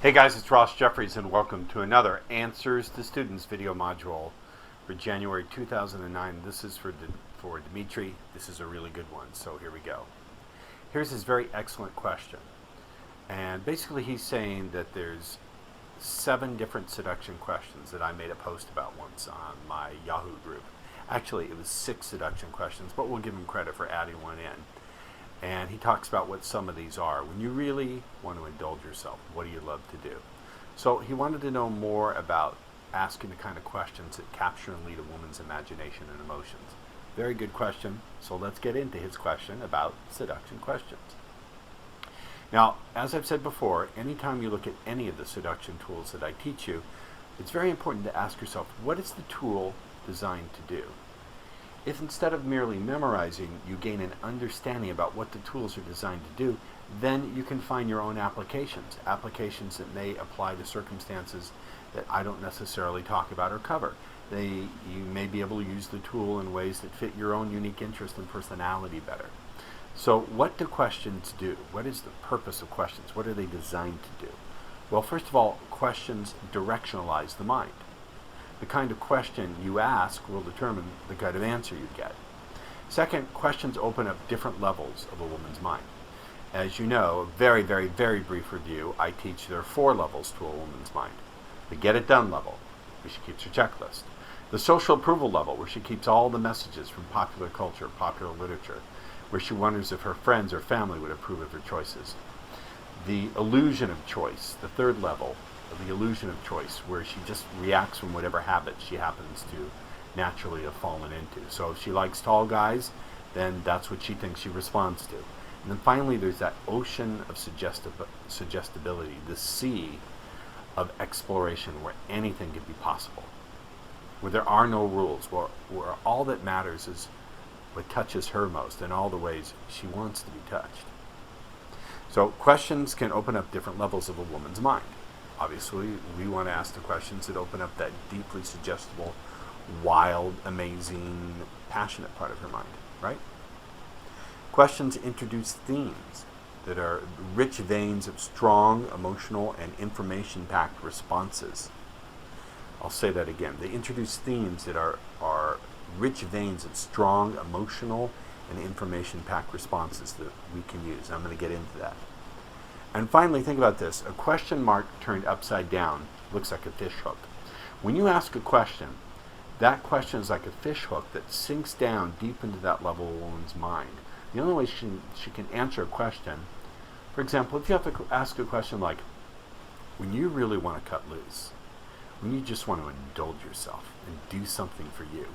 Hey guys, it's Ross Jeffries and welcome to another Answers to Students video module for January 2009. This is for Dimitri. This is a really good one, so here we go. Here's his very excellent question. And basically he's saying that there's 7 different seduction questions that I made a post about once on my Yahoo group. Actually, it was 6 seduction questions, but we'll give him credit for adding one in. And he talks about what some of these are. When you really want to indulge yourself, what do you love to do? So he wanted to know more about asking the kind of questions that capture and lead a woman's imagination and emotions. Very good question. So let's get into his question about seduction questions. Now, as I've said before, anytime you look at any of the seduction tools that I teach you, it's very important to ask yourself, what is the tool designed to do? If instead of merely memorizing, you gain an understanding about what the tools are designed to do, then you can find your own applications that may apply to circumstances that I don't necessarily talk about or cover. You may be able to use the tool in ways that fit your own unique interest and personality better. So what do questions do? What is the purpose of questions? What are they designed to do? Well, first of all, questions directionalize the mind. The kind of question you ask will determine the kind of answer you get. Second, questions open up different levels of a woman's mind. As you know, a very, very, very brief review, I teach there are 4 levels to a woman's mind. The get it done level, where she keeps her checklist. The social approval level, where she keeps all the messages from popular culture, popular literature, where she wonders if her friends or family would approve of her choices. The illusion of choice, the 3rd level, the illusion of choice, where she just reacts from whatever habit she happens to naturally have fallen into. So if she likes tall guys, then that's what she thinks she responds to. And then finally there's that ocean of suggestibility, the sea of exploration where anything could be possible, where there are no rules, where all that matters is what touches her most and all the ways she wants to be touched. So questions can open up different levels of a woman's mind. Obviously, we want to ask the questions that open up that deeply suggestible, wild, amazing, passionate part of her mind, right? Questions introduce themes that are rich veins of strong, emotional, and information-packed responses. I'll say that again. They introduce themes that are rich veins of strong, emotional, and information-packed responses that we can use. I'm going to get into that. And finally, think about this. A question mark turned upside down looks like a fish hook. When you ask a question, that question is like a fish hook that sinks down deep into that level of a woman's mind. The only way she can answer a question, for example, if you have to ask a question like, when you really want to cut loose, when you just want to indulge yourself and do something for you,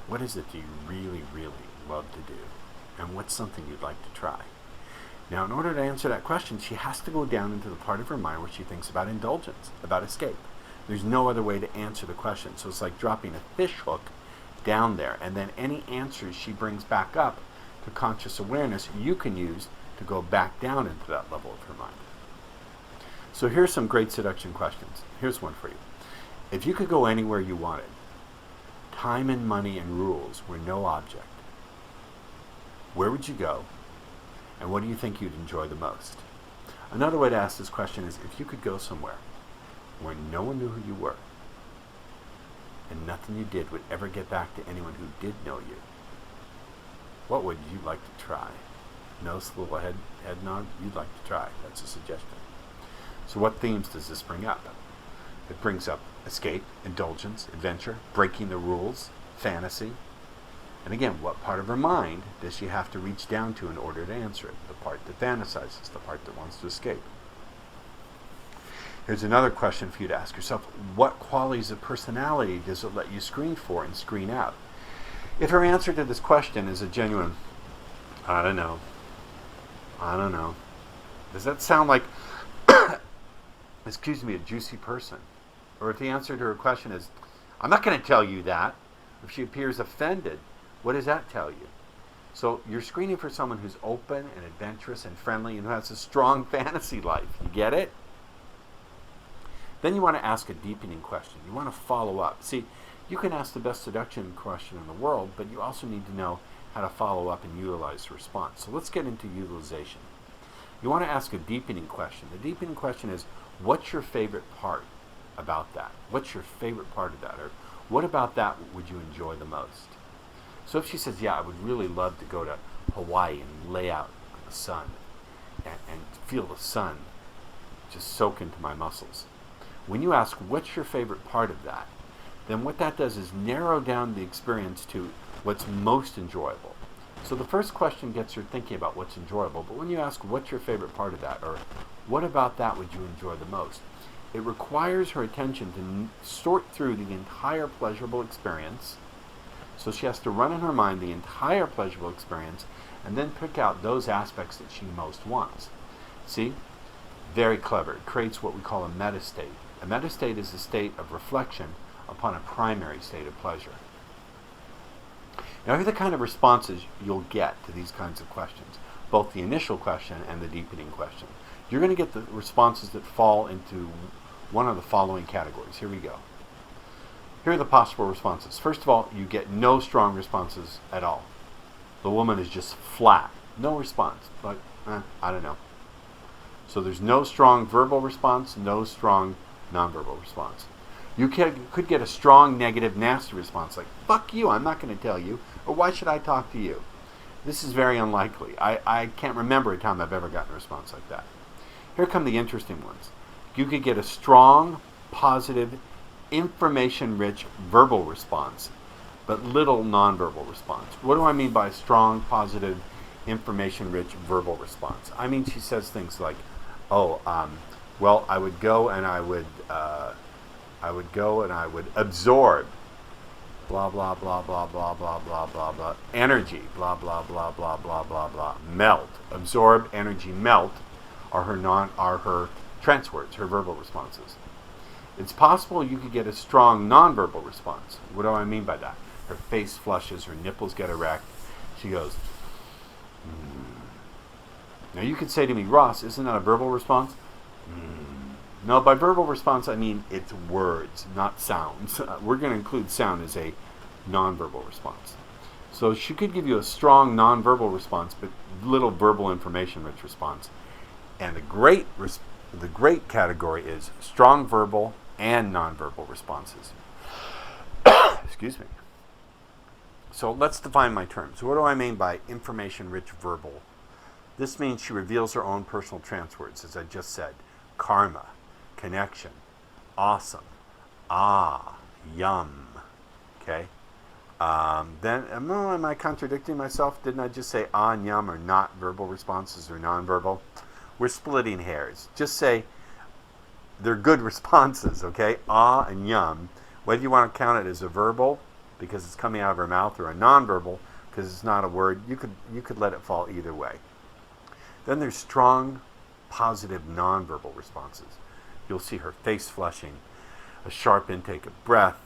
what is it you really, really love to do? And what's something you'd like to try? Now, in order to answer that question, she has to go down into the part of her mind where she thinks about indulgence, about escape. There's no other way to answer the question. So it's like dropping a fish hook down there, and then any answers she brings back up to conscious awareness, you can use to go back down into that level of her mind. So here's some great seduction questions. Here's one for you. If you could go anywhere you wanted, time and money and rules were no object, where would you go? And what do you think you'd enjoy the most? Another way to ask this question is, if you could go somewhere where no one knew who you were, and nothing you did would ever get back to anyone who did know you, what would you like to try? Notice the little head nod? You'd like to try. That's a suggestion. So what themes does this bring up? It brings up escape, indulgence, adventure, breaking the rules, fantasy. And again, what part of her mind does she have to reach down to in order to answer it? The part that fantasizes, the part that wants to escape. Here's another question for you to ask yourself. What qualities of personality does it let you screen for and screen out? If her answer to this question is a genuine, I don't know, does that sound like, excuse me, a juicy person? Or if the answer to her question is, I'm not going to tell you that, if she appears offended, what does that tell you? So you're screening for someone who's open and adventurous and friendly and who has a strong fantasy life. You get it? Then you want to ask a deepening question. You want to follow up. See, you can ask the best seduction question in the world, but you also need to know how to follow up and utilize the response. So let's get into utilization. You want to ask a deepening question. The deepening question is, what's your favorite part about that? What's your favorite part of that? Or what about that would you enjoy the most? So if she says, yeah, I would really love to go to Hawaii and lay out in the sun and feel the sun just soak into my muscles. When you ask, what's your favorite part of that? Then what that does is narrow down the experience to what's most enjoyable. So the first question gets her thinking about what's enjoyable, but when you ask, what's your favorite part of that? Or what about that would you enjoy the most? It requires her attention to sort through the entire pleasurable experience. So she has to run in her mind the entire pleasurable experience and then pick out those aspects that she most wants. See? Very clever. It creates what we call a metastate. A metastate is a state of reflection upon a primary state of pleasure. Now, here are the kind of responses you'll get to these kinds of questions, both the initial question and the deepening question. You're going to get the responses that fall into one of the following categories. Here we go. Here are the possible responses. First of all, you get no strong responses at all. The woman is just flat. No response. But, I don't know. So there's no strong verbal response, no strong nonverbal response. You could get a strong, negative, nasty response like, fuck you, I'm not going to tell you, or why should I talk to you? This is very unlikely. I can't remember a time I've ever gotten a response like that. Here come the interesting ones. You could get a strong, positive, information-rich verbal response, but little nonverbal response. What do I mean by strong, positive, information-rich verbal response? I mean, she says things like, well, I would go and I would absorb, blah, blah, blah, blah, blah, blah, blah, blah, blah, energy, blah, blah, blah, blah, blah, blah, blah, melt, absorb, energy, melt are her trance words, her verbal responses. It's possible you could get a strong nonverbal response. What do I mean by that? Her face flushes, her nipples get erect. She goes, Now you could say to me, Ross, isn't that a verbal response? No, by verbal response I mean it's words, not sounds. We're going to include sound as a nonverbal response. So she could give you a strong nonverbal response, but little verbal information-rich response. And the great category is strong verbal and nonverbal responses. Excuse me. So let's define my terms. What do I mean by information-rich verbal? This means she reveals her own personal trance words, as I just said. Karma, connection, awesome, yum. Okay? Then, am I contradicting myself? Didn't I just say and yum are not verbal responses or nonverbal? We're splitting hairs. Just say they're good responses, okay? And yum. Whether you want to count it as a verbal, because it's coming out of her mouth, or a nonverbal, because it's not a word, you could let it fall either way. Then there's strong, positive, nonverbal responses. You'll see her face flushing, a sharp intake of breath,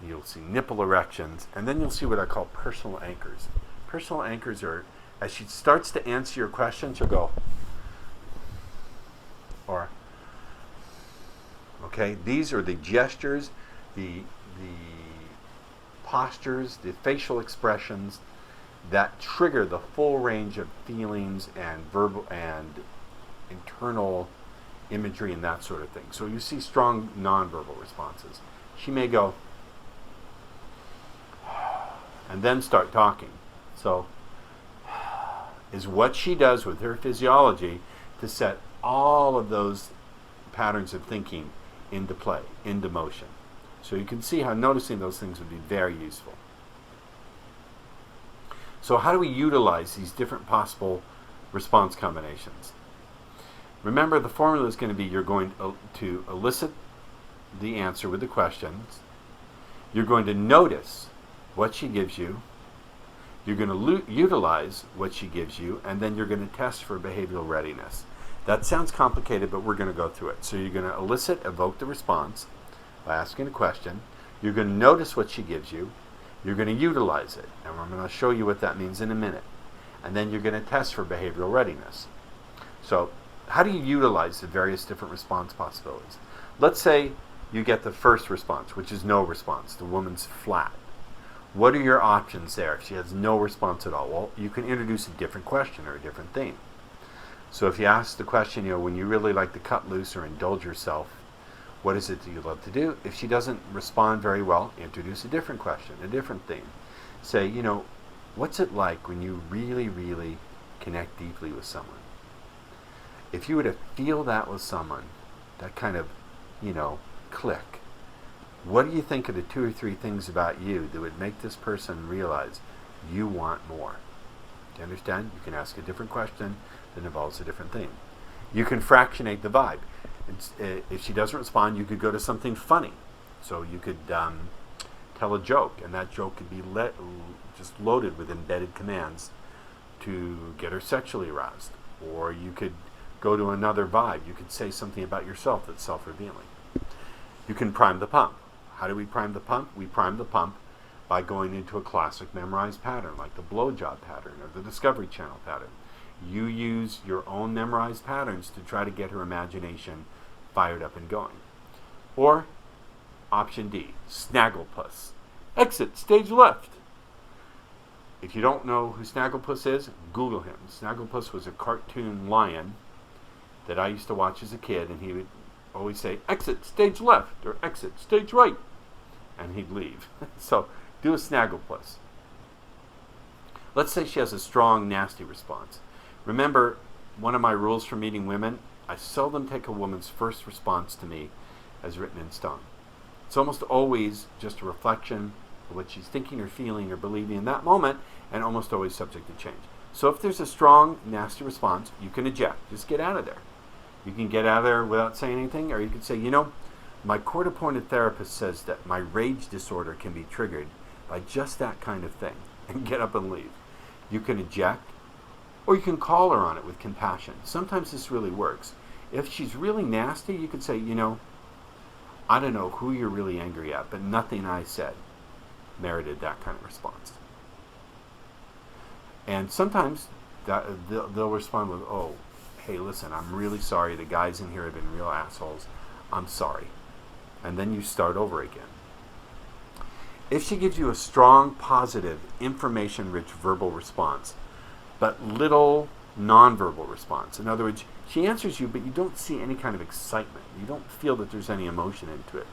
you'll see nipple erections, and then you'll see what I call personal anchors. Personal anchors are, as she starts to answer your question, she'll go, or, okay, these are the gestures, the postures, the facial expressions that trigger the full range of feelings and verbal and internal imagery and that sort of thing. So you see strong nonverbal responses. She may go and then start talking. So is what she does with her physiology to set all of those patterns of thinking into play, into motion. So you can see how noticing those things would be very useful. So how do we utilize these different possible response combinations? Remember, the formula is going to be you're going to elicit the answer with the questions. You're going to notice what she gives you. You're going to utilize what she gives you, and then you're going to test for behavioral readiness. That sounds complicated, but we're going to go through it. So you're going to evoke the response by asking a question. You're going to notice what she gives you. You're going to utilize it, and I'm going to show you what that means in a minute. And then you're going to test for behavioral readiness. So how do you utilize the various different response possibilities? Let's say you get the first response, which is no response. The woman's flat. What are your options there if she has no response at all? Well, you can introduce a different question or a different theme. So if you ask the question, when you really like to cut loose or indulge yourself, what is it that you love to do? If she doesn't respond very well, introduce a different question, a different theme. Say, what's it like when you really, really connect deeply with someone? If you were to feel that with someone, that kind of, click, what do you think are the 2 or 3 things about you that would make this person realize you want more? Do you understand? You can ask a different question that involves a different theme. You can fractionate the vibe. If she doesn't respond, you could go to something funny. So you could tell a joke, and that joke could be just loaded with embedded commands to get her sexually aroused. Or you could go to another vibe. You could say something about yourself that's self-revealing. You can prime the pump. How do we prime the pump? We prime the pump by going into a classic memorized pattern, like the blowjob pattern or the Discovery Channel pattern. You use your own memorized patterns to try to get her imagination fired up and going. Or, option D, Snagglepuss. Exit stage left. If you don't know who Snagglepuss is, Google him. Snagglepuss was a cartoon lion that I used to watch as a kid, and he would always say, exit stage left, or exit stage right, and he'd leave. So, do a Snagglepuss. Let's say she has a strong, nasty response. Remember, one of my rules for meeting women, I seldom take a woman's first response to me as written in stone. It's almost always just a reflection of what she's thinking or feeling or believing in that moment, and almost always subject to change. So if there's a strong, nasty response, you can eject. Just get out of there. You can get out of there without saying anything, or you can say, my court-appointed therapist says that my rage disorder can be triggered by just that kind of thing, and get up and leave. You can eject, or you can call her on it with compassion. Sometimes this really works. If she's really nasty, you could say, I don't know who you're really angry at, but nothing I said merited that kind of response. And sometimes they'll respond with, oh, hey, listen, I'm really sorry. The guys in here have been real assholes. I'm sorry. And then you start over again. If she gives you a strong, positive, information-rich verbal response, but little nonverbal response, in other words, she answers you, but you don't see any kind of excitement. You don't feel that there's any emotion into it.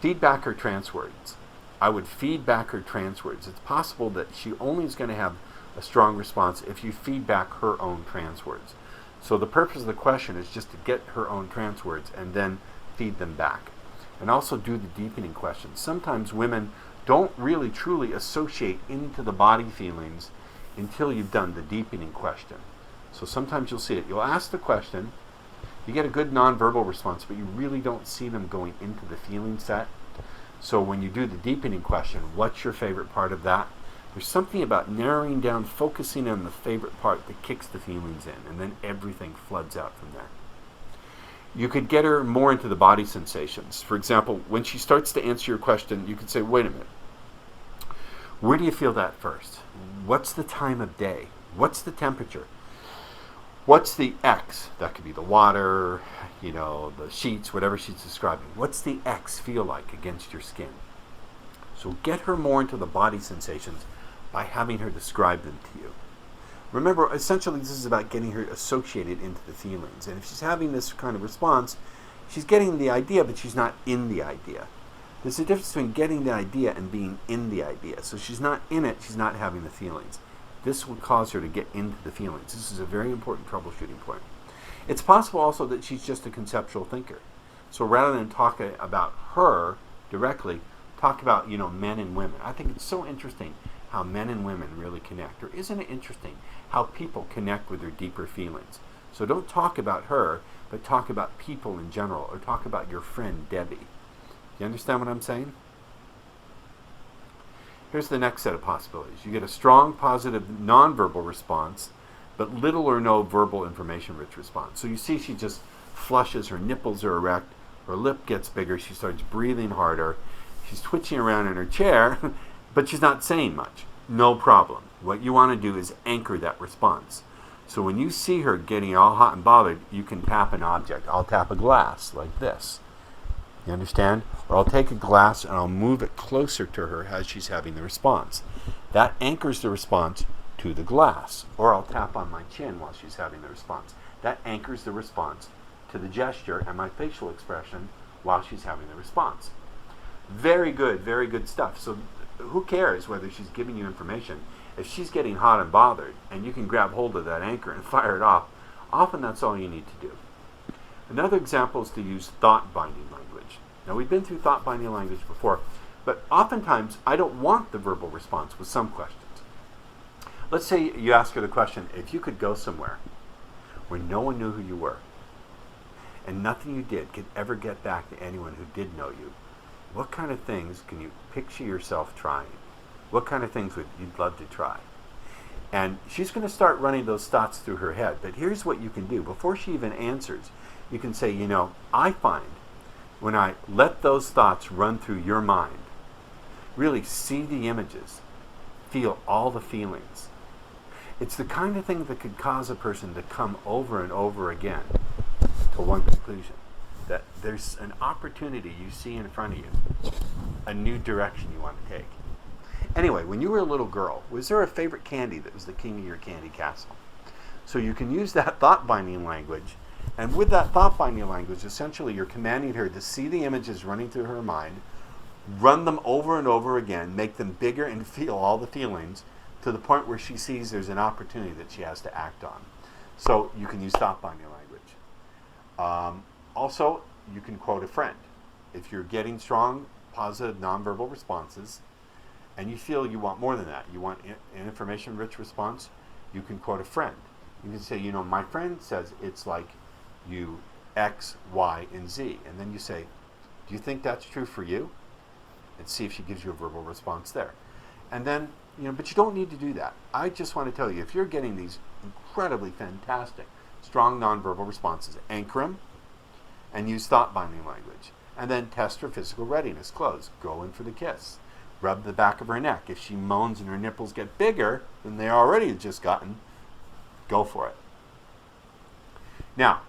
Feed back her trance words. I would feed back her trance words. It's possible that she only is going to have a strong response if you feed back her own trance words. So the purpose of the question is just to get her own trance words and then feed them back. And also do the deepening questions. Sometimes women don't really truly associate into the body feelings until you've done the deepening question. So sometimes you'll see it. You'll ask the question, you get a good nonverbal response, but you really don't see them going into the feeling set. So when you do the deepening question, what's your favorite part of that? There's something about narrowing down, focusing on the favorite part that kicks the feelings in, and then everything floods out from there. You could get her more into the body sensations. For example, when she starts to answer your question, you could say, wait a minute. Where do you feel that first? What's the time of day? What's the temperature? What's the X? That could be the water, the sheets, whatever she's describing. What's the X feel like against your skin? So get her more into the body sensations by having her describe them to you. Remember, essentially this is about getting her associated into the feelings. And if she's having this kind of response, she's getting the idea, but she's not in the idea. There's a difference between getting the idea and being in the idea. So she's not in it, she's not having the feelings. This would cause her to get into the feelings. This is a very important troubleshooting point. It's possible also that she's just a conceptual thinker. So rather than talk about her directly, talk about, men and women. I think it's so interesting how men and women really connect. Or isn't it interesting how people connect with their deeper feelings? So don't talk about her, but talk about people in general, or talk about your friend Debbie. Do you understand what I'm saying? Here's the next set of possibilities. You get a strong, positive, nonverbal response, but little or no verbal information-rich response. So you see she just flushes, her nipples are erect, her lip gets bigger, she starts breathing harder, she's twitching around in her chair, but she's not saying much. No problem. What you want to do is anchor that response. So when you see her getting all hot and bothered, you can tap an object. I'll tap a glass like this. You understand? Or I'll take a glass and I'll move it closer to her as she's having the response. That anchors the response to the glass. Or I'll tap on my chin while she's having the response. That anchors the response to the gesture and my facial expression while she's having the response. Very good stuff. So who cares whether she's giving you information? If she's getting hot and bothered and you can grab hold of that anchor and fire it off, often that's all you need to do. Another example is to use thought-binding language. Now, we've been through thought-binding language before, but oftentimes I don't want the verbal response with some questions. Let's say you ask her the question, if you could go somewhere where no one knew who you were and nothing you did could ever get back to anyone who did know you, what kind of things can you picture yourself trying? What kind of things would you love to try? And she's going to start running those thoughts through her head. But here's what you can do. Before she even answers, you can say, I find when I let those thoughts run through your mind, really see the images, feel all the feelings, it's the kind of thing that could cause a person to come over and over again to one conclusion, that there's an opportunity you see in front of you, a new direction you want to take. Anyway, when you were a little girl, was there a favorite candy that was the king of your candy castle? So you can use that thought-binding language, and with that thought-binding language, essentially you're commanding her to see the images running through her mind, run them over and over again, make them bigger, and feel all the feelings to the point where she sees there's an opportunity that she has to act on. So you can use thought-binding language. Also, you can quote a friend. If you're getting strong, positive, nonverbal responses, and you feel you want more than that, you want an information-rich response, you can quote a friend. You can say, my friend says it's like you X, Y, and Z. And then you say, do you think that's true for you? And see if she gives you a verbal response there. And then, but you don't need to do that. I just want to tell you, if you're getting these incredibly fantastic, strong nonverbal responses, anchor them and use thought-binding language. And then test her physical readiness. Close. Go in for the kiss. Rub the back of her neck. If she moans and her nipples get bigger than they already have just gotten, go for it. Now,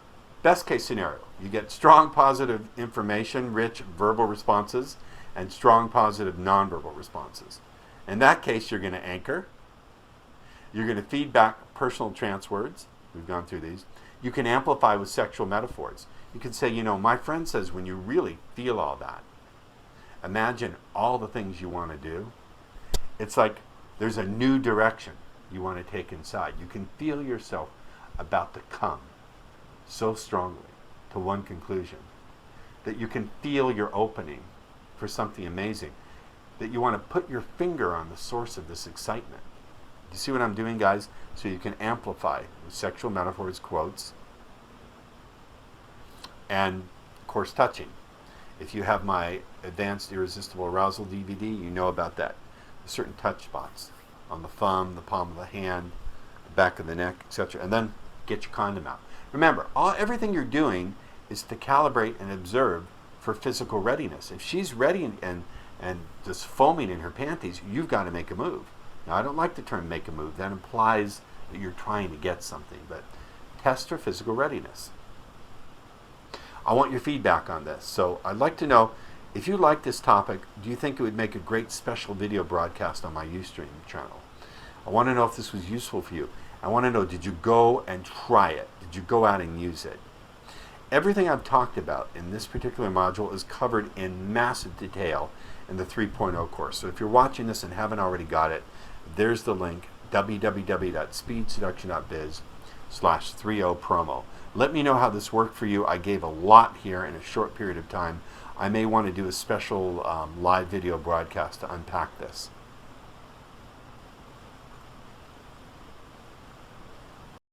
best case scenario, you get strong positive information-rich verbal responses and strong positive nonverbal responses. In that case, you're going to anchor. You're going to feed back personal trance words. We've gone through these. You can amplify with sexual metaphors. You can say, my friend says when you really feel all that, imagine all the things you want to do. It's like there's a new direction you want to take inside. You can feel yourself about to come so strongly to one conclusion that you can feel your opening for something amazing, that you want to put your finger on the source of this excitement. You see what I'm doing, guys? So you can amplify with sexual metaphors, quotes, and, of course, touching. If you have my Advanced Irresistible Arousal DVD, you know about that. Certain touch spots on the thumb, the palm of the hand, the back of the neck, etc. And then get your condom out. Remember, everything you're doing is to calibrate and observe for physical readiness. If she's ready and just foaming in her panties, you've got to make a move. Now, I don't like the term make a move. That implies that you're trying to get something, but test her physical readiness. I want your feedback on this. So I'd like to know, if you like this topic, do you think it would make a great special video broadcast on my Ustream channel? I want to know if this was useful for you. I want to know, did you go and try it? Did you go out and use it? Everything I've talked about in this particular module is covered in massive detail in the 3.0 course. So if you're watching this and haven't already got it, there's the link, www.speedseduction.biz/30promo. Let me know how this worked for you. I gave a lot here in a short period of time. I may want to do a special live video broadcast to unpack this.